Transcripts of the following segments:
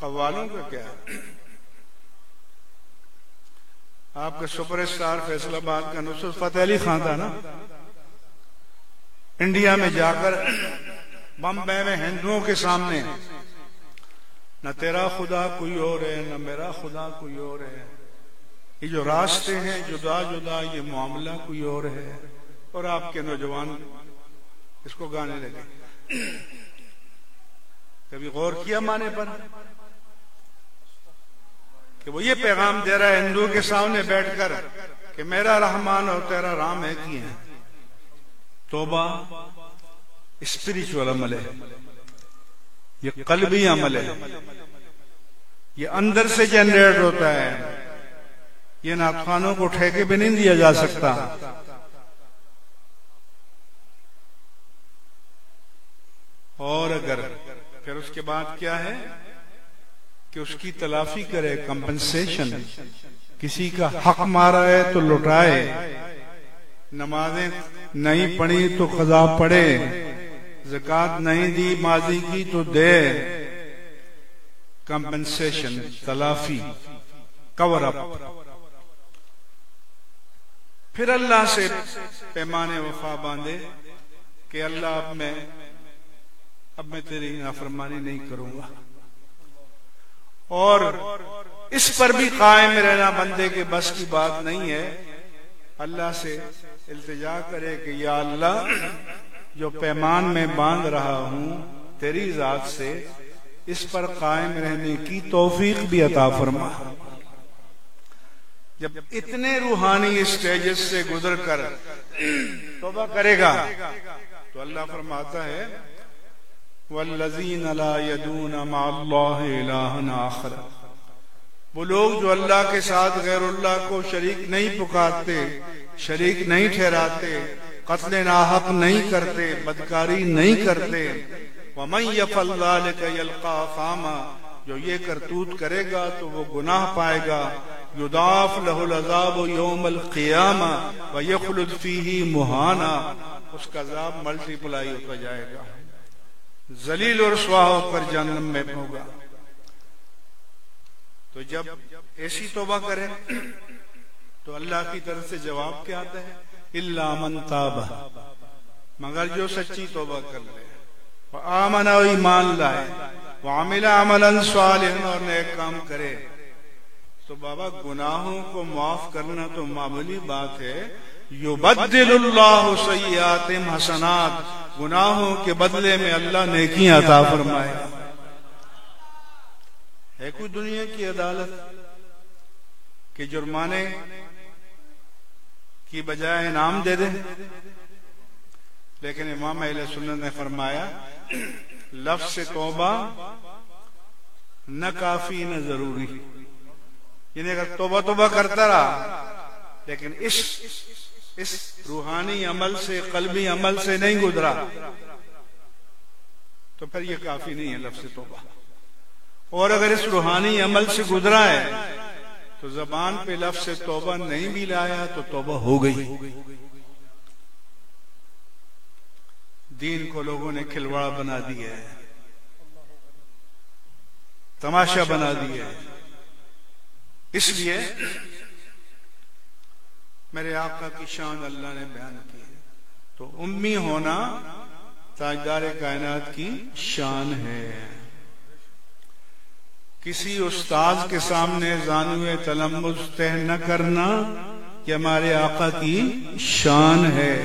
قوالوں کا کیا ہے؟ آپ کا سپر اسٹار فیصل آباد کا نصرت فتح علی خان تھا نا، انڈیا میں جا کر بمبئی میں ہندوؤں کے سامنے نہ تیرا خدا کوئی اور ہے نہ میرا خدا کوئی اور ہے، یہ جو راستے ہیں جدا جدا، یہ معاملہ کوئی اور ہے، اور آپ کے نوجوان اس کو گانے لگے۔ کبھی غور کیا معنی پر کہ وہ یہ پیغام دے رہا ہے ہندو کے سامنے بیٹھ کر کہ میرا رحمان اور تیرا رام ایک ہی ہے۔ توبہ اسپریچول عمل ہے، یہ قلبی عمل ہے، یہ اندر سے جنریٹ ہوتا ہے، یہ نعت خوانوں کو ٹھیکے پہ نہیں دیا جا سکتا۔ اور اگر پھر اس کے بعد کیا ہے کہ اس کی تلافی کرے، کمپنسیشن، کسی کا حق مارا ہے تو لٹائے، نمازیں نہیں پڑھی تو قضا پڑھے، زکوٰۃ نہیں دی ماضی کی تو دے، کمپنسیشن، تلافی، کور اپ۔ پھر اللہ سے پیمانے وفا باندھے کہ اللہ اب میں تیری نافرمانی نہیں کروں گا، اور اس پر بھی قائم رہنا بندے کے بس کی بات نہیں ہے۔ اللہ سے التجا کرے کہ یا اللہ جو پیمان میں باندھ رہا ہوں تیری ذات سے، اس پر قائم رہنے کی توفیق بھی عطا فرما۔ جب اتنے روحانی اسٹیجز سے گزر کر توبہ کرے گا تو اللہ فرماتا ہے وَالَّذِينَ لَا يَدُونَ مَعَ اللَّهِ إِلَٰهًا آخَرَ، وہ لوگ جو اللہ کے ساتھ غیر اللہ کو شریک نہیں پکارتے، شریک نہیں ٹھہراتے، قتل ناحق نہیں کرتے، بدکاری نہیں کرتے۔ وَمَن يَفْعَلْ ذَلِكَ يَلْقَىٰ أَثَامًا، جو یہ کرتوت کرے گا تو وہ گناہ پائے گا۔ يُضَاعَفْ لَهُ الْعَذَابُ يَوْمَ الْقِيَامَةِ وَيَخْلُدْ فِيهِ مُهَانًا، اس کا عذاب ملٹی پلائی ہوتا جائے گا، ذلیل اور رسوا ہو کر جہنم میں ہوگا۔ تو جب ایسی توبہ کرے تو اللہ کی طرف سے جواب کیا آتا ہے؟ الا من تاب، مگر جو سچی توبہ کر لے، وآمن، و ایمان لائے، وعمل عملا صالحا، اور نیک کام کرے۔ تو بابا گناہوں کو معاف کرنا تو معمولی بات ہے۔ یبدل اللہ سیئاتہم حسنات، گناہوں کے بدلے میں اللہ نیکیاں عطا فرمائے۔ ہے کوئی دنیا کی عدالت کہ جرمانے کی بجائے انعام دے دے؟ لیکن امام اہل سنت نے فرمایا لفظ توبہ نہ کافی نہ ضروری، یعنی اگر توبہ کرتا رہا لیکن اس روحانی عمل سے، قلبی عمل سے نہیں گزرا تو پھر یہ کافی نہیں ہے لفظ توبہ۔ اور اگر اس روحانی عمل سے گزرا ہے تو زبان پہ لفظ توبہ نہیں بھی لایا تو توبہ ہو گئی۔ دین کو لوگوں نے کھلواڑ بنا دیا ہے، تماشا بنا دیا ہے۔ اس لیے میرے آقا کی شان اللہ نے بیان کی ہے، تو امی ہونا تاجدار کائنات کی شان ہے۔ کسی استاذ کے سامنے زانوے تلمذ طے نہ کرنا یہ ہمارے آقا کی شان ہے،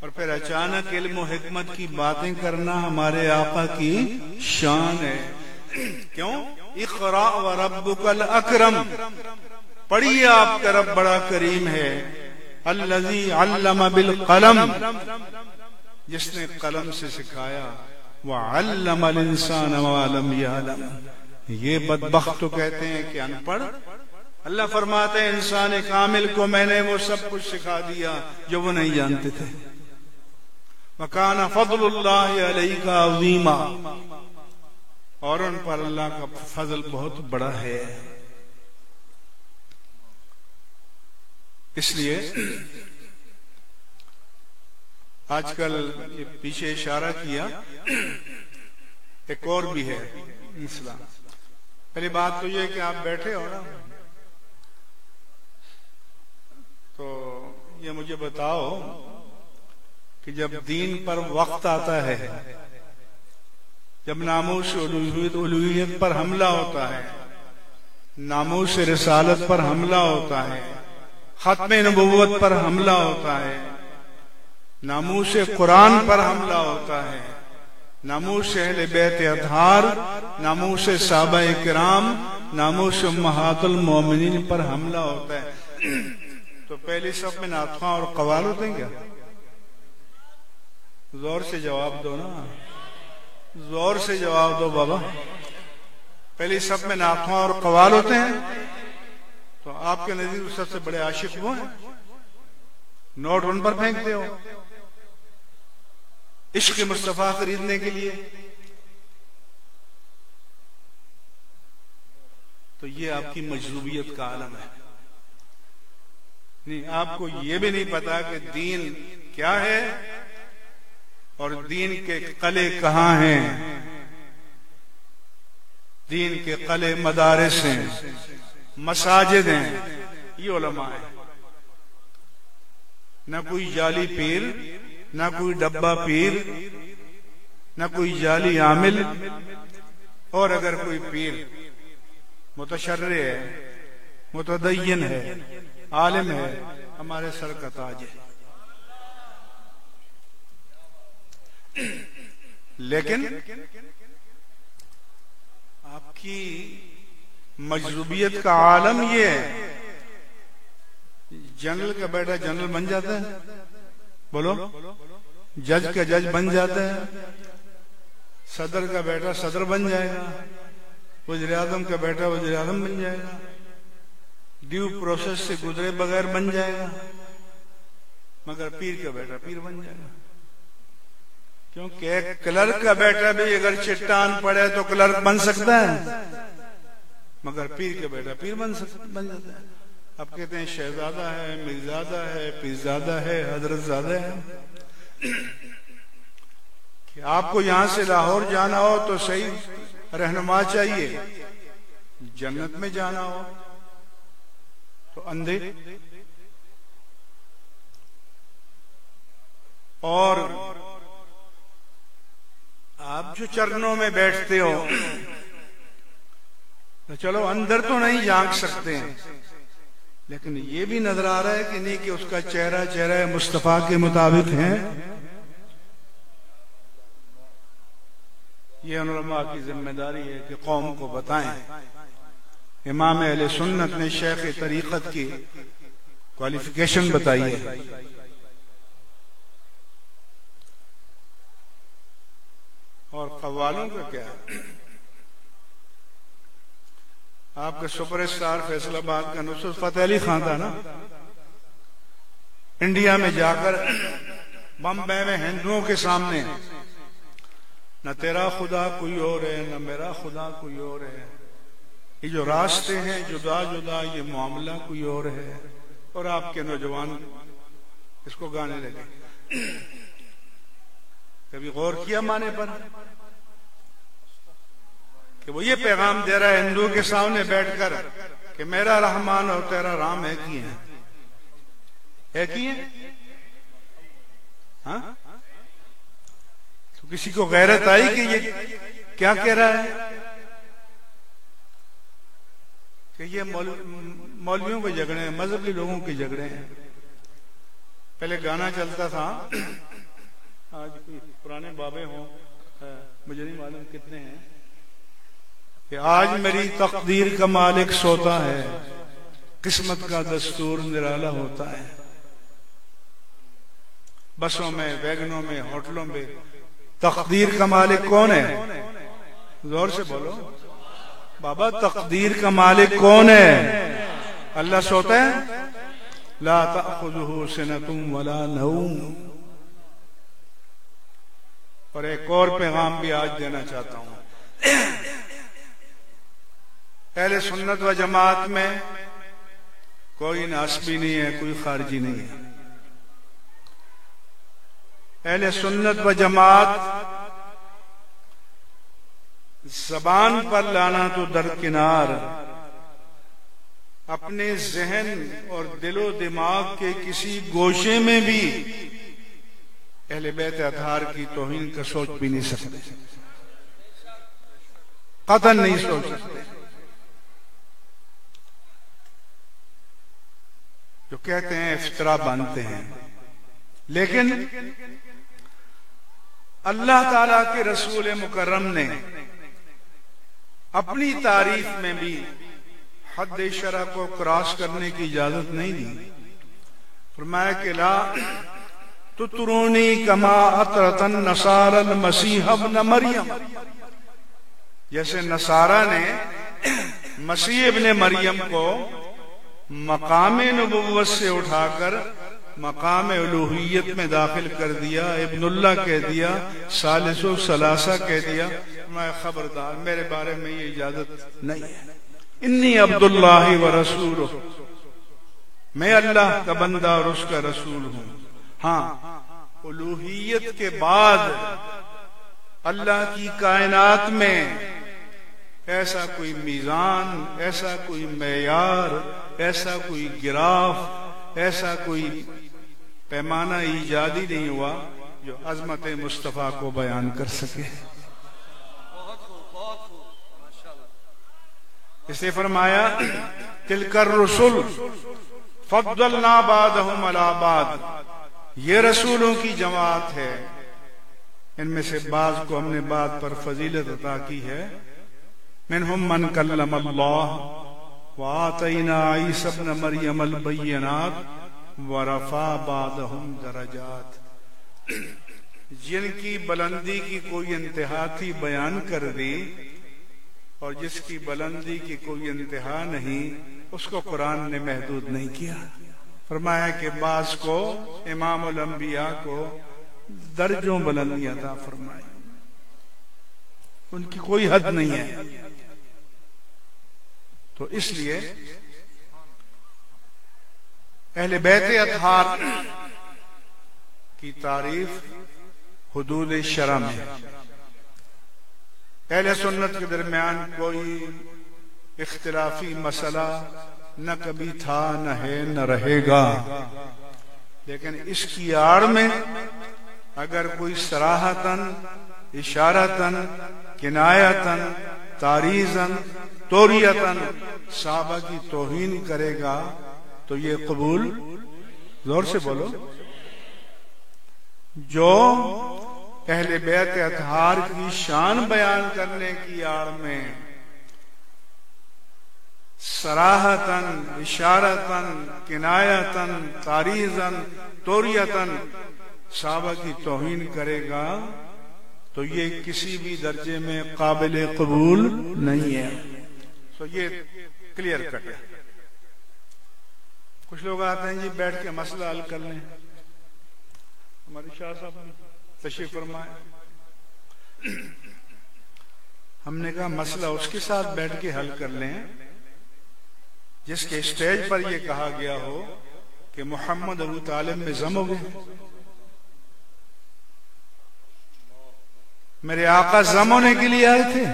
اور پھر اچانک علم و حکمت کی باتیں کرنا ہمارے آقا کی شان ہے۔ کیوں؟ اقرأ وربک الاکرم، پڑھیے آپ کا رب بڑا کریم ہے۔ الذی علم بالقلم، جس نے قلم سے سکھایا۔ وعلم الانسان ما لم یعلم، یہ بدبخت تو کہتے ہیں کہ ان پڑھ، اللہ فرماتے ہیں انسان کامل کو میں نے وہ سب کچھ سکھا دیا جو وہ نہیں جانتے تھے۔ وکان فضل اللہ علیک عظیما، اور ان پر اللہ کا فضل بہت بڑا ہے۔ اس لیے آج کل پیچھے اشارہ کیا، ایک اور بھی ہے السلام۔ پہلی بات تو یہ کہ آپ بیٹھے ہو نا، تو یہ مجھے بتاؤ کہ جب دین پر وقت آتا ہے، جب ناموس الوہیت پر حملہ ہوتا ہے، ناموس رسالت پر حملہ ہوتا ہے، ختم نبوت پر حملہ ہوتا ہے، ناموس قرآن پر حملہ ہوتا ہے، ناموس اہل بیت اطہار، ناموس صحابہ کرام، ناموس امہات المومنین پر حملہ ہوتا ہے، تو پہلی صف میں ناطخواں اور قوال ہوتے ہیں کیا؟ زور سے جواب دو نا، زور سے جواب دو بابا۔ پہلی صف میں ناطخواں اور قوال ہوتے ہیں، تو آپ کے نزدیک سب سے بڑے عاشق وہ ہیں، نوٹ ان پر پھینکتے ہو عشق مصطفیٰ خریدنے کے لیے۔ تو یہ آپ کی مجذوبیت کا عالم ہے۔ نہیں، آپ کو یہ بھی نہیں پتا کہ دین کیا ہے اور دین کے قلعے کہاں ہیں۔ دین کے قلعے مدارس ہیں، مساجد ہیں، یہ علماء ہیں، نہ کوئی جعلی پیر، نہ کوئی ڈبہ پیر، نہ کوئی جعلی عامل، اور اگر کوئی پیر متشرع ہے، متدین ہے، عالم ہے، ہمارے سر کا تاج ہے۔ لیکن آپ کی مجذوبیت کا عالم یہ ہے، جنرل کا بیٹا جنرل بن جاتا ہے، بولو، جج کا جج بن جاتا ہے، صدر کا بیٹا صدر بن جائے گا، وزیر اعظم کا بیٹا وزیر اعظم بن جائے گا، ڈیو پروسیس سے گزرے بغیر بن جائے گا، مگر پیر کا بیٹا پیر بن جائے گا۔ کیونکہ ایک کلرک کا بیٹا بھی اگر چٹان پڑے تو کلرک بن سکتا ہے، مگر پیر کا بیٹا پیر بن جاتا ہے۔ اب کہتے ہیں شہزادہ ہے، میرزادہ ہے، پیرزادہ ہے، حضرت زادہ ہے۔ کہ آپ کو یہاں سے لاہور جانا ہو تو صحیح رہنما چاہیے، جنت میں جانا ہو تو اندھے، اور آپ جو چرنوں میں بیٹھتے ہو تو چلو اندر تو نہیں جھانک سکتے ہیں، لیکن یہ بھی نظر آ رہا ہے کہ نہیں کہ اس کا چہرہ مصطفیٰ کے مطابق ہے۔ یہ علماء کی ذمہ داری ہے کہ قوم کو بتائیں۔ امام اہل سنت نے شیخ طریقت کی کوالیفیکیشن بتائی ہے۔ اور قوالوں کا کیا ہے؟ آپ کا سپر اسٹار فیصل آباد کا نصرت فتح علی خان تھا نا، انڈیا میں جا کر بمبئی میں ہندوؤں کے سامنے نہ تیرا خدا کوئی اور ہے، نہ میرا خدا کوئی اور ہے، یہ جو راستے ہیں جدا جدا، یہ معاملہ کوئی اور ہے، اور آپ کے نوجوان اس کو گانے لگے۔ کبھی غور کیا معنی پر کہ وہ یہ پیغام دے رہا ہے ہندو کے سامنے بیٹھ کر کہ میرا رحمان اور تیرا رام ایک ہی ہیں، ایک ہی ہیں؟ ہاں، تو کسی کو غیرت آئی کہ یہ کیا کہہ رہا ہے؟ کہ یہ مولویوں کے جھگڑے ہیں، مذہبی لوگوں کے جھگڑے ہیں۔ پہلے گانا چلتا تھا، آج کوئی پرانے بابے ہوں، مجھے نہیں معلوم کتنے ہیں، کہ آج میری تقدیر کا مالک سوتا ہے، قسمت کا دستور نرالا ہوتا ہے۔ بسوں میں، ویگنوں میں، ہوٹلوں میں تقدیر کا مالک کون ہے؟ زور سے بولو بابا، تقدیر کا مالک کون ہے؟ اللہ سوتا ہے؟ لا تأخذہ سنۃ ولا نوم۔ اور ایک اور پیغام بھی آج دینا چاہتا ہوں، اہل سنت و جماعت میں کوئی ناسبی نہیں ہے، کوئی خارجی نہیں ہے۔ اہل سنت و جماعت زبان پر لانا تو درکنار، اپنے ذہن اور دل و دماغ کے کسی گوشے میں بھی اہل بیت اطہار کی توہین کا سوچ بھی نہیں سکتے، قطعاً نہیں سوچ سکتے۔ جو کہتے ہیں افطرا باندھتے ہیں، لیکن اللہ تعالیٰ کے رسول مکرم نے اپنی تعریف میں بھی حد شرع کو کراس کرنے کی اجازت نہیں دی۔ فرمایا کہ لا تطرونی کما اطرت النصارى المسیح ابن مریم، جیسے نصارہ نے مسیح ابن مریم کو مقام نبوت سے اٹھا کر مقام الوہیت میں داخل کر دیا، ابن اللہ کہہ دیا، ثالث و ثلاثہ کہہ دیا۔ میں خبردار، میرے بارے میں یہ اجازت نہیں ہے۔ انی عبداللہ و رسولہ، میں اللہ کا بندہ اور اس کا رسول ہوں۔ ہاں، الوہیت کے بعد اللہ کی کائنات میں ایسا کوئی میزان، ایسا کوئی معیار، ایسا کوئی گراف، ایسا کوئی پیمانہ ایجادی نہیں ہوا جو عظمت مصطفیٰ کو بیان کر سکے۔ اسے فرمایا تلک الرسل فضلنا بعضهم علی بعض، یہ رسولوں کی جماعت ہے، ان میں سے بعض کو ہم نے بعض پر فضیلت عطا کی ہے۔ منہم من کلم اللہ وآتینا عیسی ابن مریم البینات ورفع بعضهم درجات، جن کی بلندی کی کوئی انتہا تھی بیان کر دی، اور جس کی بلندی کی کوئی انتہا نہیں اس کو قرآن نے محدود نہیں کیا۔ فرمایا کہ بعض کو، امام الانبیاء کو درجوں بلندی عطا فرمائی، ان کی کوئی حد نہیں ہے۔ تو اس لیے اہل بیت اطہار کی تعریف حدود شرع میں، اہل سنت کے درمیان کوئی اختلافی مسئلہ نہ کبھی تھا، نہ ہے، نہ رہے گا، لیکن اس کی آڑ میں اگر کوئی صراحتاً، اشارتاً، کنایتاً، تعریضاً، توریتاً صحابہ کی توہین کرے گا تو یہ قبول، زور سے بولو، جو اہل بیت اطہار کی شان بیان کرنے کی آڑ میں صراحتاً، اشارتاً، کنایتاً، تعریضاً، توریتاً صحابہ کی توہین کرے گا تو یہ کسی بھی درجے میں قابل قبول نہیں ہے۔ تو یہ کلیئر کٹ ہے۔ کچھ لوگ آتے ہیں جی بیٹھ کے مسئلہ حل کر لیں، ہمارے شاہ صاحب نے تشریف فرمائے، ہم نے کہا مسئلہ اس کے ساتھ بیٹھ کے حل کر لیں جس کے اسٹیج پر یہ کہا گیا ہو کہ محمد ابو طالب میں ضم ہو گئے، میرے آقا ضم ہونے کے لیے آئے تھے۔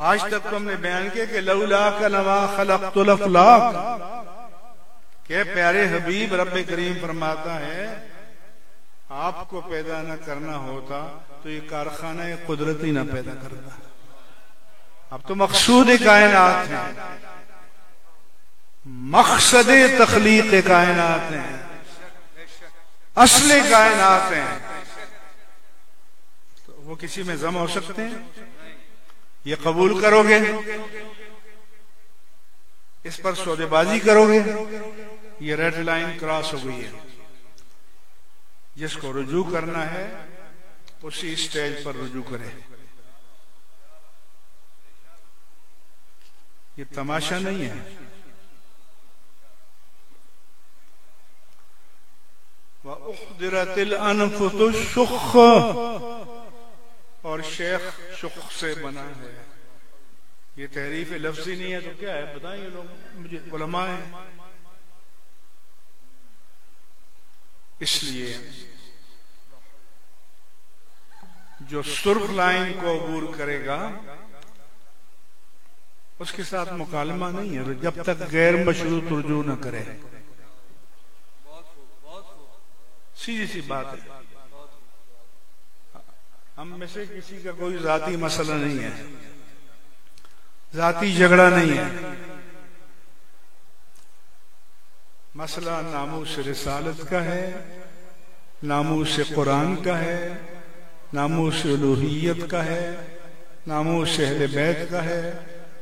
آج تک تو ہم نے بیان کیا کہ لولاک لما خلقت الافلاک، کہ پیارے حبیب رب کریم فرماتا ہے آپ کو پیدا نہ کرنا ہوتا تو یہ کارخانہ قدرت ہی نہ پیدا کرتا۔ اب تو مقصود کائنات ہیں، مقصد تخلیق کائنات ہیں، اصل کائنات ہیں، تو وہ کسی میں ضم ہو سکتے ہیں؟ یہ قبول کرو گے، اس پر سودے بازی کرو گے، یہ ریڈ لائن کراس ہو گئی ہے۔ جس کو رجوع کرنا ہے اسی اسٹیج پر رجوع کرے، یہ تماشا نہیں ہے۔ وَأُحْضِرَتِ الْأَنفُسُ الشُّخَّ، اور شیخ شخ سے بنا ہے، یہ تحریف لفظی نہیں ہے تو کیا ہے بتائیں؟ یہ لوگ مجھے علماء ہیں۔ اس لیے جو سرخ لائن کو عبور کرے گا اس کے ساتھ مکالمہ نہیں ہے جب تک غیر مشروط رجوع نہ کرے. سیدھی سی بات ہے. ہم میں سے کسی کا کوئی ذاتی مسئلہ نہیں ہے, ذاتی جھگڑا نہیں ہے. مسئلہ ناموس رسالت کا ہے, ناموس قرآن کا ہے, ناموس الوہیت کا ہے, ناموس اہل بیت کا ہے,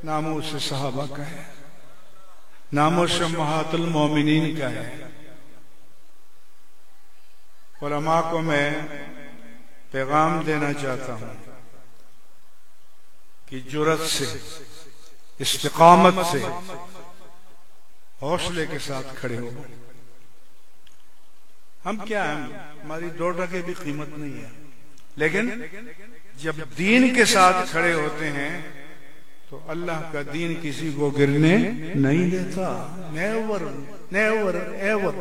ناموس صحابہ کا ہے, ناموس امہات المومنین کا ہے. علماء کو میں پیغام دینا چاہتا ہوں کہ جرأت سے, استقامت سے, حوصلے کے ساتھ کھڑے ہو. ہم کیا ہیں, ہماری 2 ٹکے بھی قیمت نہیں ہے, لیکن جب دین کے ساتھ کھڑے ہوتے ہیں تو اللہ کا دین کسی کو گرنے نہیں دیتا. نیور نیور ایور,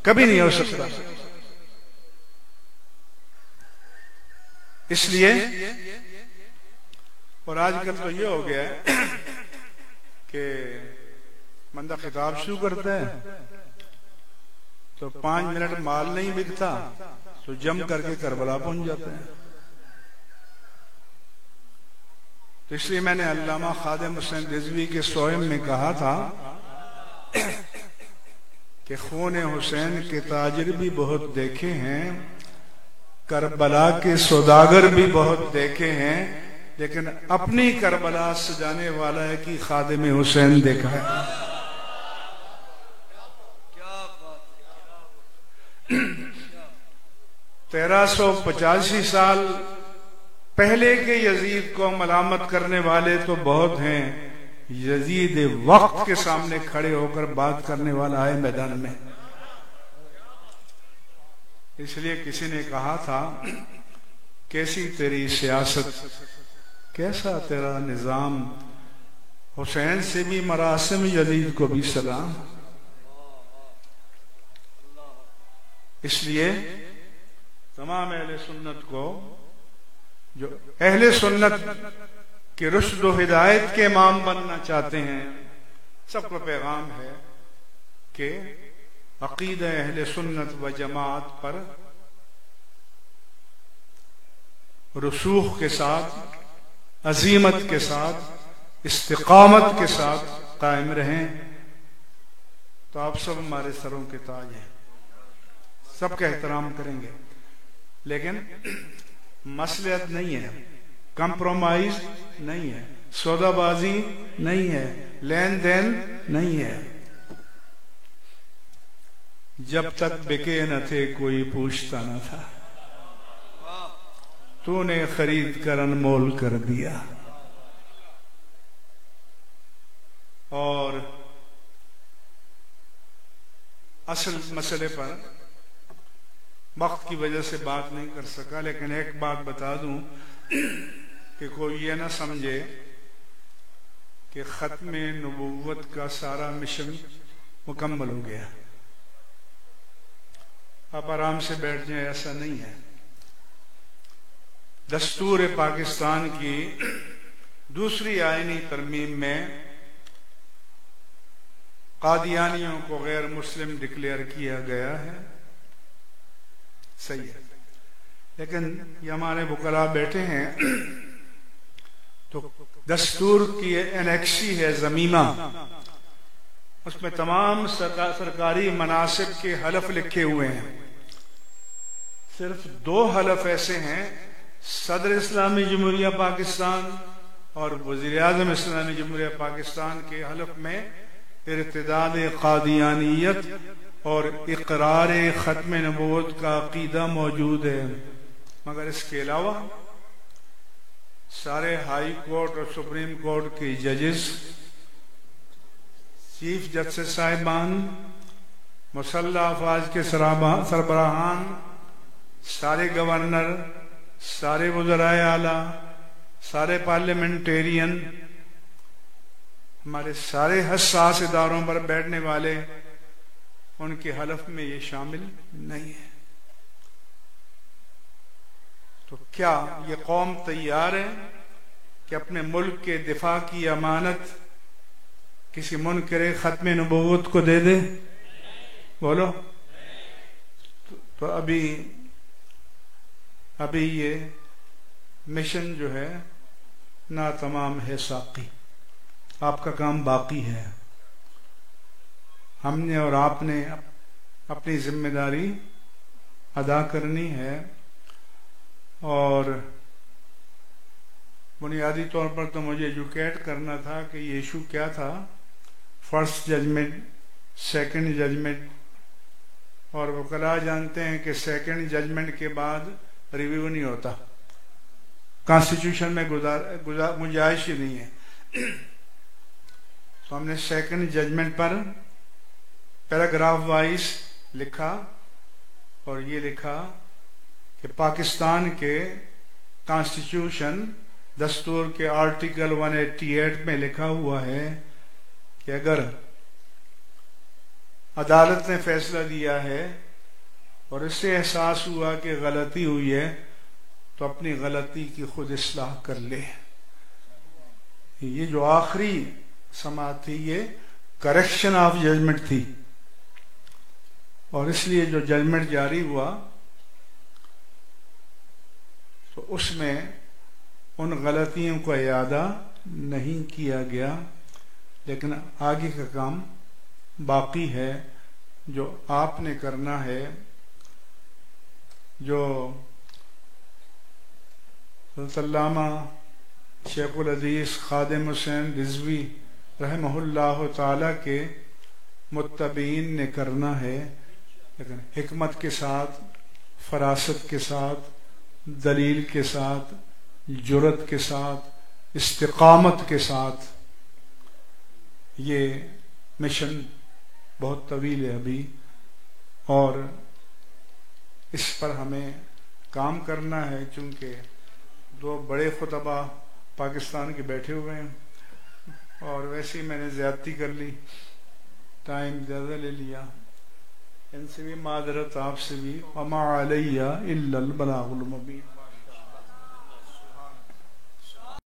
کبھی نہیں ہو سکتا. اس لیے, اور آج کل تو یہ ہو گیا ہے کہ بندہ خطاب شروع کرتا ہے تو 5 منٹ مال نہیں بکتا تو جم کر کے کربلا پہنچ جاتے ہیں. تو اس لیے میں نے علامہ خادم حسین رضوی کے سوئم میں کہا تھا کہ خون حسین کے تاجر بھی بہت دیکھے ہیں, کربلا کے سوداگر بھی بہت دیکھے ہیں, لیکن اپنی کربلا سجانے والا ہے کہ خادم حسین دیکھا ہے. 1385 سال پہلے کے یزید کو ملامت کرنے والے تو بہت ہیں, یزید وقت کے سامنے کھڑے ہو کر بات کرنے والا ہے میدان میں. اس لیے کسی نے کہا تھا, کیسی تیری سیاست, کیسا تیرا نظام, حسین سے بھی مراسم, یزید کو بھی سلام. اس لیے تمام اہل سنت کو, جو اہل سنت کے رشد و ہدایت کے امام بننا چاہتے ہیں, سب کو پیغام ہے کہ عقیدہ اہل سنت و جماعت پر رسوخ کے ساتھ, عزیمت کے ساتھ, استقامت کے ساتھ قائم رہیں تو آپ سب ہمارے سروں کے تاج ہیں, سب کا احترام کریں گے. لیکن مصلحت نہیں ہے, کمپرومائز نہیں ہے, سودا بازی نہیں ہے, لین دین نہیں ہے. جب تک بکے نہ تھے کوئی پوچھتا نہ تھا, تو نے خرید کر انمول کر دیا. اور اصل مسئلے پر وقت کی وجہ سے بات نہیں کر سکا, لیکن ایک بات بتا دوں کہ کوئی یہ نہ سمجھے کہ ختم نبوت کا سارا مشن مکمل ہو گیا, آپ آرام سے بیٹھ جائیں, ایسا نہیں ہے. دستور پاکستان کی دوسری آئینی ترمیم میں قادیانیوں کو غیر مسلم ڈکلیئر کیا گیا ہے, صحیح ہے, لیکن یہ ہمارے وکلاء بیٹھے ہیں تو دستور کی انیکسی ہے ضمیمہ, اس میں تمام سرکاری مناصب کے حلف لکھے ہوئے ہیں. صرف 2 حلف ایسے ہیں, صدر اسلامی جمہوریہ پاکستان اور وزیر اعظم اسلامی جمہوریہ پاکستان کے حلف میں ارتداد قادیانیت اور اقرار ختم نبوت کا عقیدہ موجود ہے. مگر اس کے علاوہ سارے ہائی کورٹ اور سپریم کورٹ کے ججز, چیف جسٹس صاحبان, مسلح افواج کے سربراہان, سارے گورنر, سارے وزرائے اعلیٰ, سارے پارلیمنٹیرین, ہمارے سارے حساس اداروں پر بیٹھنے والے, ان کے حلف میں یہ شامل نہیں ہے. تو کیا یہ قوم تیار ہے کہ اپنے ملک کے دفاع کی امانت کسی منکر ختم نبوت کو دے دے؟ بولو. تو ابھی یہ مشن جو ہے ناتمام ہے ساقی، آپ کا کام باقی ہے. ہم نے اور آپ نے اپنی ذمہ داری ادا کرنی ہے، اور بنیادی طور پر تو مجھے ایجوکیٹ کرنا تھا کہ یہ ایشو کیا تھا، فرسٹ ججمنٹ، سیکنڈ ججمنٹ. اور وکلاء جانتے ہیں کہ سیکنڈ ججمنٹ کے بعد ریویو نہیں ہوتا، کانسٹیٹیوشن میں گنجائش ہی نہیں ہے. تو ہم نے سیکنڈ ججمنٹ پر پیراگراف وائز لکھا، اور یہ لکھا کہ پاکستان کے کانسٹیٹیوشن دستور کے آرٹیکل 188 میں لکھا ہوا ہے کہ اگر عدالت نے فیصلہ دیا ہے اور اس سے احساس ہوا کہ غلطی ہوئی ہے تو اپنی غلطی کی خود اصلاح کر لے. یہ جو آخری سماعت تھی یہ کریکشن آف ججمنٹ تھی، اور اس لیے جو ججمنٹ جاری ہوا تو اس میں ان غلطیوں کا اعادہ نہیں کیا گیا، لیکن آگے کا کام باقی ہے جو آپ نے کرنا ہے. جو حضرت علامہ شیخ الحدیث خادم حسین رضوی رحمہ اللہ تعالی کے متبعین نے کرنا ہے، لیکن حکمت کے ساتھ، فراست کے ساتھ، دلیل کے ساتھ، جرأت کے ساتھ، استقامت کے ساتھ. یہ مشن بہت طویل ہے ابھی، اور اس پر ہمیں کام کرنا ہے، چونکہ دو بڑے خطبہ پاکستان کے بیٹھے ہوئے ہیں، اور ویسے ہی میں نے زیادتی کر لی، ٹائم زیادہ لے لیا. ان سے بھی معذرت، آپ سے بھی. وما علیہ الا البلاغ المبین.